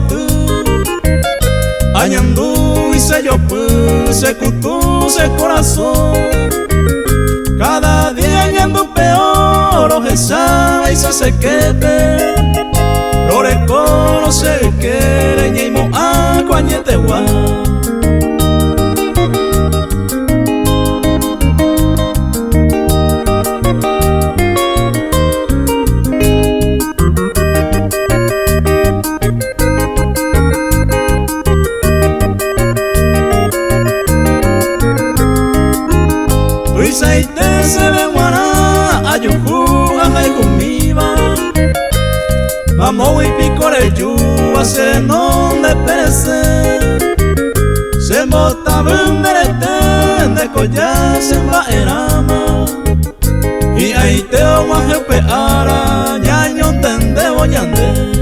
tu añandu y se yo se cutu se corazón cada día añando peor oje sabe y se sequete lore coro se quiere ñeimo a coañete gua Tuisaite se ve guará ayuju ajay gumiba Vamos y picore yu hace no de perece se mota benderete de collar se va erama y ahí te omaje peara ñaño tende boñande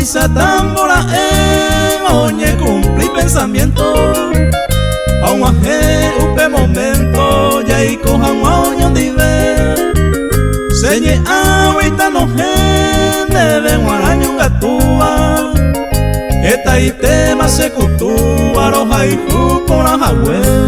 Esa tambora oñe cumplí pensamiento a un aje upe momento ya y cojan oño dive señe agüita no gente ven guaraño gatúa esta y tema se cutúa roja y por la jagüe